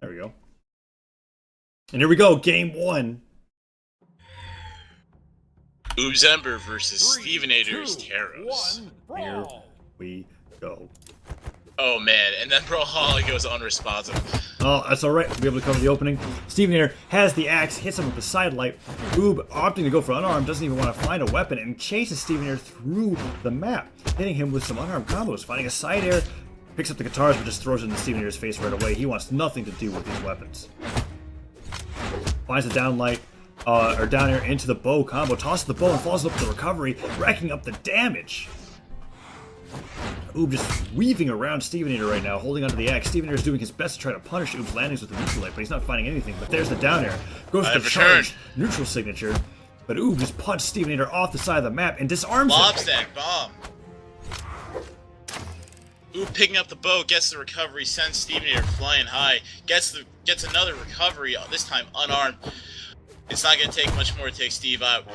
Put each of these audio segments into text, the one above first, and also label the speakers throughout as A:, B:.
A: There we go. And here we go, game one.
B: Ember versus Stevenator's Teros.
A: Here we go.
B: Oh man, and then Brawlhalla goes unresponsive.
A: Oh, that's alright. We'll be able to cover the opening. Stevenator has the axe, hits him with the sidelight. Oob, opting to go for unarmed, doesn't even want to find a weapon, and chases Stevenator through the map, hitting him with some unarmed combos, finding a side air, picks up the guitars, but just throws it in Stevenator's face right away. He wants nothing to do with these weapons. Finds the downlight, or down air into the bow combo, tosses the bow and falls up the recovery, racking up the damage. Oob just weaving around Stevenator right now, holding onto the axe. Stevenator is doing his best to try to punish Oob's landings with the neutral light, but he's not finding anything. But there's the down air. Goes to the charge, neutral signature. But Oob just punched Stevenator off the side of the map and disarms him.
B: Lobstack bomb. Oob picking up the bow, gets the recovery, sends Stevenator flying high, gets another recovery, this time unarmed. It's not going to take much more to take Steve out.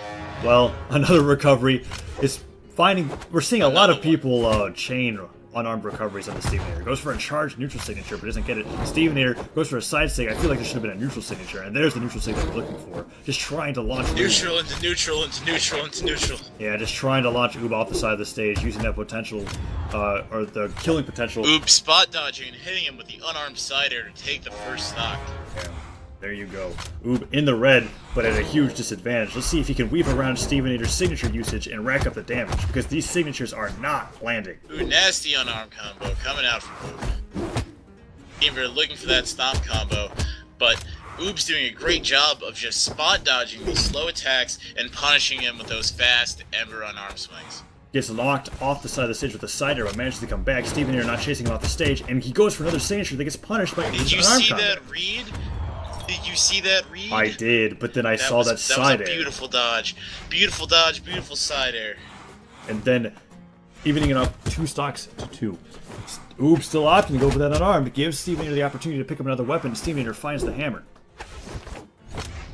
A: Well, another recovery is finding. We're seeing a lot of people chain unarmed recoveries on the Stevenator. Goes for a charged neutral signature, but doesn't get it. Stevenator goes for a side sig. I feel like there should have been a neutral signature, and there's the neutral sig that we're looking for. Just trying to launch
B: neutral into neutral into neutral into neutral.
A: Yeah, just trying to launch Oob off the side of the stage, using that potential, or the killing potential.
B: Oob spot dodging and hitting him with the unarmed side air to take the first stock.
A: Yeah. There you go. Oob in the red, but at a huge disadvantage. Let's see if he can weave around Stevenator's signature usage and rack up the damage, because these signatures are not landing.
B: Ooh, nasty unarmed combo coming out from Oob. Ember looking for that stomp combo, but Oob's doing a great job of just spot dodging these slow attacks and punishing him with those fast Ember unarmed swings.
A: Gets knocked off the side of the stage with a side air, but manages to come back. Stevenator not chasing him off the stage, and he goes for another signature that gets punished by
B: Did you see that read? Did you see that read?
A: I did, but then I saw that side air.
B: That was a beautiful dodge. Beautiful dodge, beautiful side air.
A: And then, evening it up 2 stocks to 2. Oob still opting to go for that unarmed, gives Stevenator the opportunity to pick up another weapon. Stevenator finds the hammer.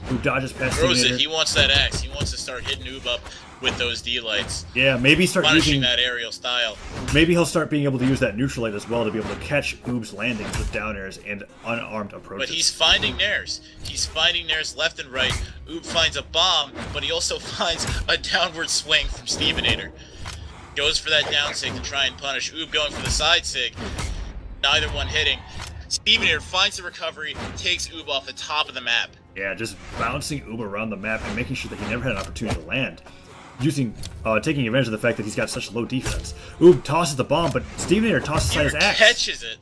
A: Oob dodges past Stevenator.
B: He wants that axe. He wants to start hitting Oob up with those D-lights.
A: Yeah, maybe start
B: punishing that aerial style.
A: Maybe he'll start being able to use that neutral light as well to be able to catch Oob's landings with down airs and unarmed approaches.
B: But he's finding nairs. He's finding nairs left and right. Oob finds a bomb, but he also finds a downward swing from Stevenator. Goes for that down sig to try and punish. Oob going for the side sig. Neither one hitting. Stevenator finds the recovery, takes Oob off the top of the map.
A: Yeah, just bouncing Oob around the map and making sure that he never had an opportunity to land. Taking advantage of the fact that he's got such low defense. Oob tosses the bomb, but Stevenator tosses aside his axe.
B: Catches it.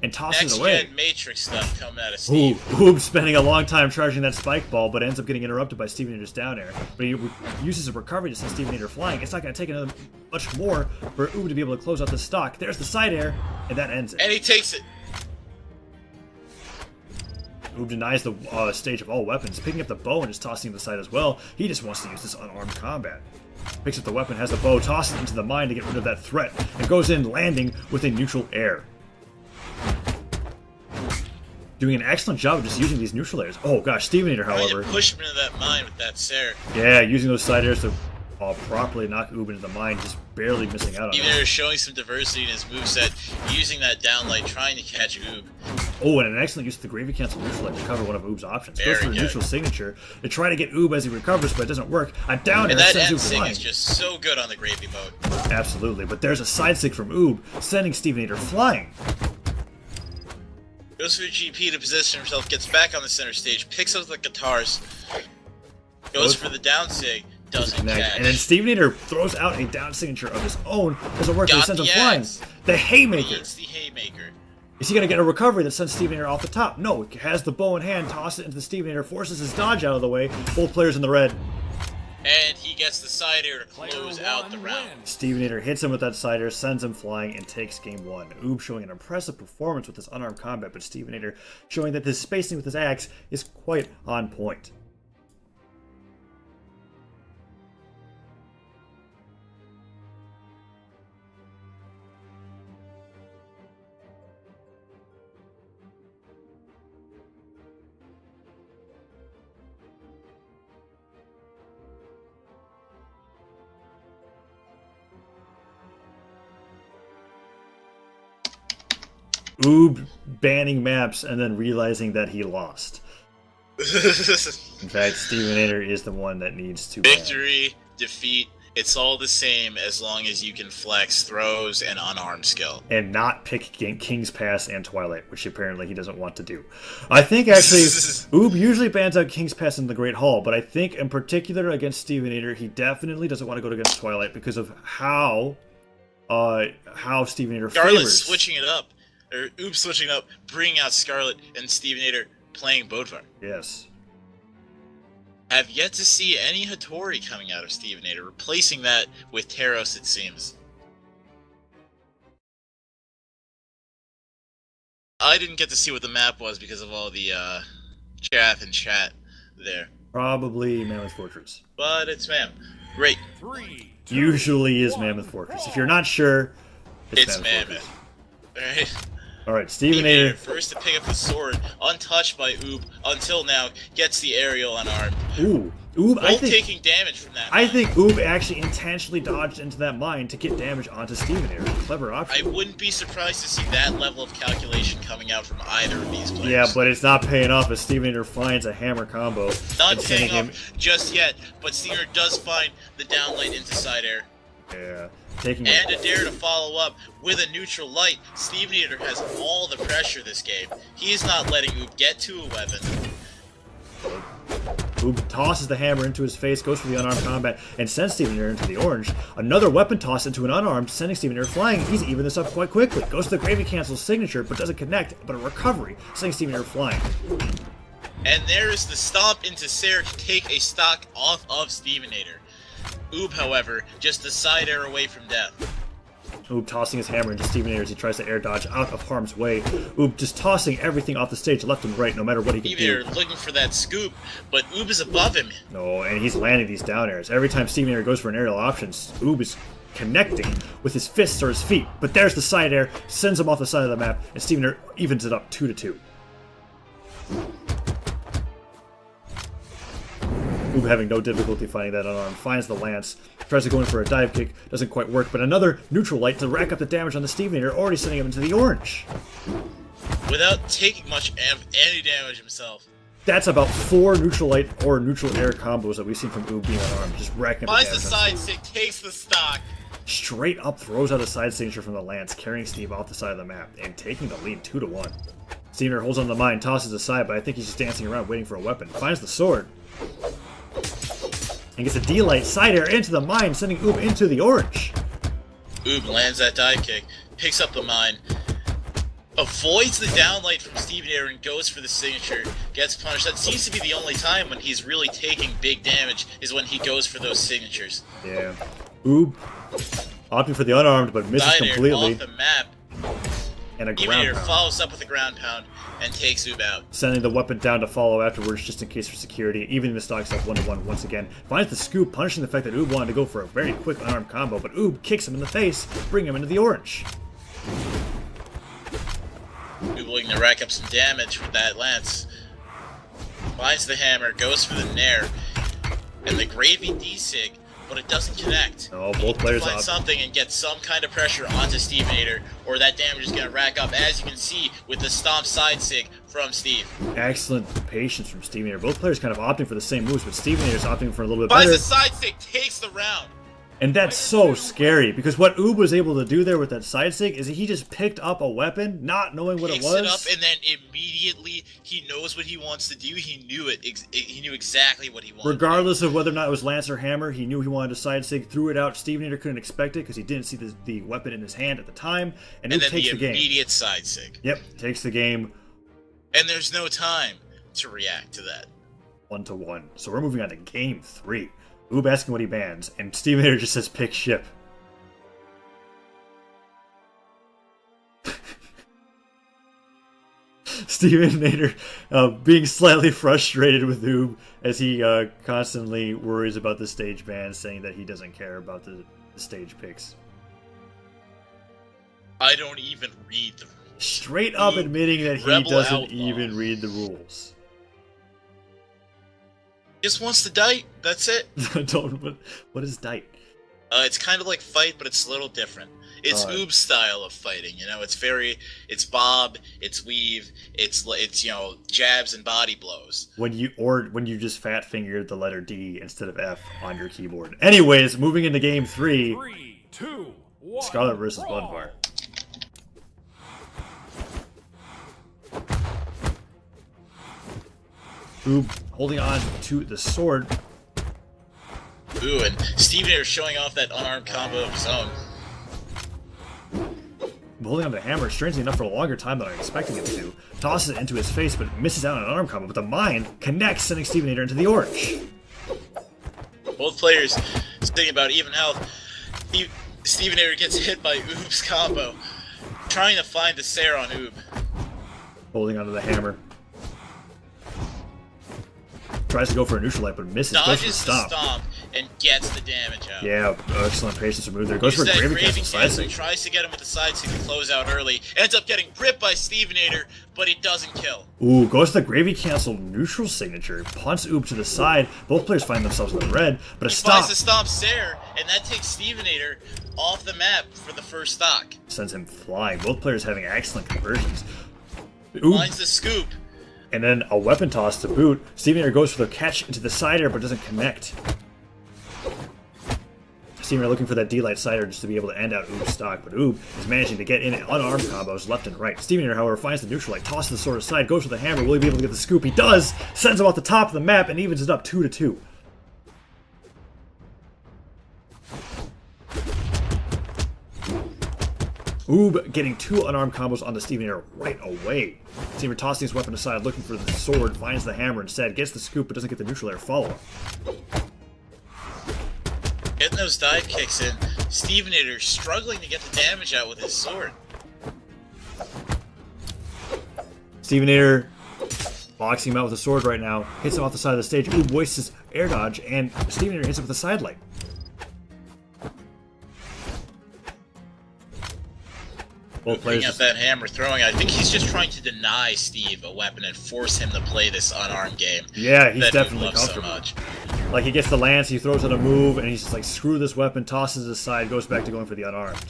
A: And tosses it away.
B: Next-gen Matrix stuff coming out of Steve.
A: Oob spending a long time charging that spike ball, but ends up getting interrupted by Stevenator's down air. But he uses a recovery to send Stevenator flying. It's not going to take another much more for Oob to be able to close out the stock. There's the side air, and that ends it.
B: And he takes it.
A: Oob denies the stage of all weapons, picking up the bow and just tossing it to the side as well. He just wants to use this unarmed combat. Picks up the weapon, has the bow, tosses it into the mine to get rid of that threat, and goes in landing with a neutral air. Doing an excellent job of just using these neutral airs. Oh gosh, Stevenator, however,
B: push him into that mine with that Sarah.
A: Yeah, using those side airs to properly knock Oob into the mine, just barely missing out on it.
B: Stevenator showing some diversity in his moveset, using that downlight, trying to catch Oob.
A: Oh, and an excellent use of the gravy cancel neutral light to cover one of Oob's options. Goes for the neutral signature to try to get Oob as he recovers, but it doesn't work. A down air sends Oob flying.
B: Is just so good on the gravy mode.
A: Absolutely, but there's a side sig from Oob, sending Stevenator flying.
B: Goes for a GP to position himself, gets back on the center stage, picks up the guitars, goes for the down sig, doesn't catch.
A: And then Stevenator throws out a down signature of his own. Doesn't work, but he sends him flying. The haymaker.
B: It's the haymaker.
A: Is he going to get a recovery that sends Stevenator off the top? No, he has the bow in hand, tosses it into the Stevenator, forces his dodge out of the way. Both players in the red.
B: And he gets the side air to close out the round.
A: Stevenator hits him with that side air, sends him flying, and takes game 1. Oob showing an impressive performance with his unarmed combat, but Stevenator showing that his spacing with his axe is quite on point. Oob banning maps and then realizing that he lost. In fact, Stevenator is the one that needs to ban.
B: Victory, defeat, it's all the same as long as you can flex throws and unarmed skill.
A: And not pick King's Pass and Twilight, which apparently he doesn't want to do. I think actually, Oob usually bans out King's Pass in the Great Hall, but I think in particular against Stevenator, he definitely doesn't want to go against Twilight because of how Stevenator
B: Scarlet
A: favors.
B: switching it up, or Oob switching up, bringing out Scarlet, and Stevenator playing Bodvar.
A: Yes.
B: Have yet to see any Hattori coming out of Stevenator, replacing that with Teros, it seems. I didn't get to see what the map was because of all the chaff and chat there.
A: Probably Mammoth Fortress.
B: But it's Great.
A: Usually is Mammoth Fortress. If you're not sure,
B: It's
A: Mammoth.
B: Alright.
A: Alright, Stevenator.
B: First to pick up the sword, untouched by Oob, until now, gets the aerial unarmed.
A: Ooh. Oob,
B: Both taking damage from that.
A: I think Oob actually intentionally dodged into that mine to get damage onto Stevenator. Clever option.
B: I wouldn't be surprised to see that level of calculation coming out from either of these players.
A: Yeah, but it's not paying off as Stevenator finds a hammer combo.
B: Not paying off just yet, but Stevenator does find the downlight into side air.
A: Yeah.
B: And a dare to follow up with a neutral light. Stevenator has all the pressure this game. He is not letting Oob get to a weapon.
A: Oob tosses the hammer into his face, goes for the unarmed combat, and sends Stevenator into the orange. Another weapon toss into an unarmed, sending Stevenator flying. He's even this up quite quickly. Goes to the Gravy Cancel's signature, but doesn't connect, but a recovery, sending Stevenator flying.
B: And there is the stomp into Sarah to take a stock off of Stevenator. Oob, however, just a side air away from death.
A: Oob tossing his hammer into Stevenator as he tries to air dodge out of harm's way. Oob just tossing everything off the stage left and right, no matter what he can do.
B: Stevenator looking for that scoop, but Oob is above him.
A: No, and he's landing these down airs. Every time Stevenator goes for an aerial option, Oob is connecting with his fists or his feet. But there's the side air, sends him off the side of the map, and Stevenator evens it up 2-2. Oob having no difficulty finding that unarmed, finds the lance, tries to go in for a dive kick, doesn't quite work, but another neutral light to rack up the damage on the Stevenator, already sending him into the orange.
B: Without taking much any damage himself.
A: That's about 4 neutral light or neutral air combos that we've seen from Oob being unarmed, just racking up the damage.
B: Finds the side stick, takes the stock.
A: Straight up throws out a side signature from the lance, carrying Steve off the side of the map, and taking the lead 2-1. Stevenator holds on to the mine, tosses aside, but I think he's just dancing around waiting for a weapon. Finds the sword. And gets a D-light side air into the mine, sending Oob into the orange.
B: Oob lands that dive kick, picks up the mine, avoids the downlight from Stevenator and goes for the signature, gets punished. That seems to be the only time when he's really taking big damage, is when he goes for those signatures.
A: Yeah. Oob opting for the unarmed, but misses
B: side
A: completely.
B: Air off the map.
A: And a ground
B: Stevenator
A: pound.
B: follows up with a ground pound and takes Oob out.
A: Sending the weapon down to follow afterwards just in case for security. Even the stocks up 1-1 once again. Finds the scoop, punishing the fact that Oob wanted to go for a very quick unarmed combo, but Oob kicks him in the face, bringing him into the orange.
B: Oob looking to rack up some damage with that lance. Finds the hammer, goes for the nair, and the gravy D-sig, but it doesn't connect.
A: No, both players
B: find
A: up.
B: something and get some kind of pressure onto Stevenator, or that damage is going to rack up, as you can see with the stomp side sig from Steve.
A: Excellent patience from Stevenator. Both players kind of opting for the same moves, but Stevenator's opting for a little bit
B: Finds
A: better.
B: the side sig, takes the round.
A: And that's so scary, because what Oob was able to do there with that side sig is he just picked up a weapon, not knowing what it was.
B: Picks it up, and then immediately he knows what he wants to do. He knew it. He knew exactly what he wanted.
A: Regardless of whether or not it was lance or hammer, he knew he wanted a side sig, threw it out. Stevenator couldn't expect it because he didn't see the weapon in his hand at the time, and Oob
B: then
A: takes the game.
B: Immediate side sig.
A: Yep, takes the game.
B: And there's no time to react to that.
A: 1-1. So we're moving on to game 3. Oob asking what he bans, and Stevenator just says pick ship. Stevenator being slightly frustrated with Oob as he constantly worries about the stage ban, saying that he doesn't care about the stage picks.
B: I don't even read the rules.
A: Straight up admitting that he
B: Rebel
A: doesn't
B: outlaw.
A: even read the rules.
B: Just wants to dite. That's it.
A: What is dite?
B: It's kind of like Fight, but it's a little different. It's Oob's style of fighting, you know. It's bob, it's weave, it's you know, jabs and body blows.
A: When you just fat fingered the letter D instead of F on your keyboard. Anyways, moving into game 3.
C: 3, 2, 1.
A: Scarlet versus Bodvar. Oob holding on to the sword.
B: Ooh, and Stevenator showing off that unarmed combo of his own.
A: Holding on to the hammer, strangely enough, for a longer time than I expected him to. Tosses it into his face, but misses out on an arm combo. But the mind connects, sending Stevenator into the orch.
B: Both players thinking about even health. Stevenator gets hit by Oob's combo, trying to find the Sarah on Oob.
A: Holding onto the hammer. Tries to go for a neutral light, but misses.
B: Dodges the stomp and gets the damage out.
A: Yeah, excellent patience remove there. Goes for a gravy cancel.
B: Tries to get him with the side stick to close out early. Ends up getting ripped by Stevenator, but he doesn't kill.
A: Ooh, goes to the gravy cancel neutral signature. Punts Oob to the side. Both players find themselves in the red, but a stomp.
B: Finds the stomp Sarah, and that takes Stevenator off the map for the first stock.
A: Sends him flying. Both players having excellent conversions. Oob.
B: Finds the scoop.
A: And then a weapon toss to boot. Stevenator goes for the catch into the side air, but doesn't connect. Stevenator looking for that D-Light side just to be able to end out Oob's stock, but Oob is managing to get in unarmed combos left and right. Stevenator, however, finds the neutral light, tosses the sword aside, goes for the hammer. Will he be able to get the scoop? He does! Sends him off the top of the map and evens it up 2-2. Oob getting 2 unarmed combos onto Stevenator right away. Stevenator tossing his weapon aside, looking for the sword, finds the hammer instead, gets the scoop, but doesn't get the neutral air follow-up.
B: Getting those dive kicks in, Stevenator struggling to get the damage out with his sword.
A: Stevenator boxing him out with a sword right now, hits him off the side of the stage. Oob wastes his air dodge, and Stevenator hits him with a side light.
B: Picking up that hammer, throwing it. I think he's just trying to deny Steve a weapon and force him to play this unarmed game.
A: Yeah, he's
B: that
A: definitely
B: comfortable.
A: So much. Like, he gets the lance, he throws out a move, and he's just like, screw this weapon, tosses it aside, goes back to going for the unarmed.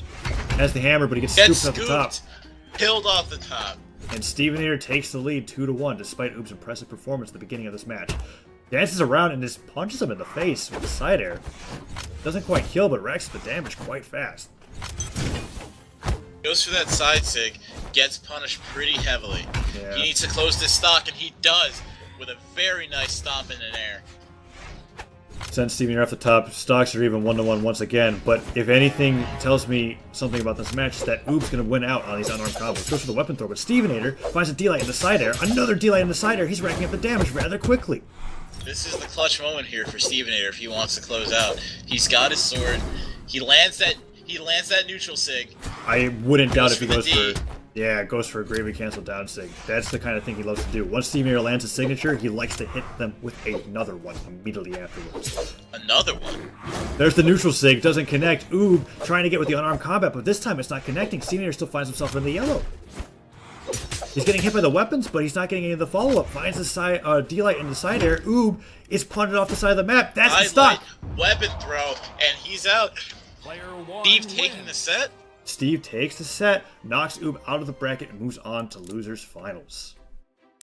A: Has the hammer, but he gets scooped off the top.
B: Killed off the top.
A: And Stevenator takes the lead 2-1, despite Oob's impressive performance at the beginning of this match. Dances around and just punches him in the face with the side air. Doesn't quite kill, but racks up the damage quite fast.
B: Goes for that side sig, gets punished pretty heavily.
A: Yeah.
B: He needs to close this stock, and he does, with a very nice stomp in the air.
A: Sends Stevenator off the top. Stocks are even 1-1 once again, but if anything tells me something about this match, is that Oob's going to win out on these unarmed combos. Goes for the weapon throw, but Stevenator finds a D-Light in the side air. Another D-Light in the side air. He's racking up the damage rather quickly.
B: This is the clutch moment here for Stevenator if he wants to close out. He's got his sword. He lands that neutral sig.
A: I wouldn't doubt if he goes for... Yeah, goes for a gravy cancel down sig. That's the kind of thing he loves to do. Once Stevenator lands a signature, he likes to hit them with another one immediately afterwards.
B: Another one?
A: There's the neutral sig, doesn't connect. Oob trying to get with the unarmed combat, but this time it's not connecting. Stevenator still finds himself in the yellow. He's getting hit by the weapons, but he's not getting any of the follow-up. Finds the side D-Light in the side air. Oob is punted off the side of the map. That's the stop.
B: Weapon throw, and he's out. Steve taking the set?
A: Steve takes the set, knocks Oob out of the bracket, and moves on to losers finals.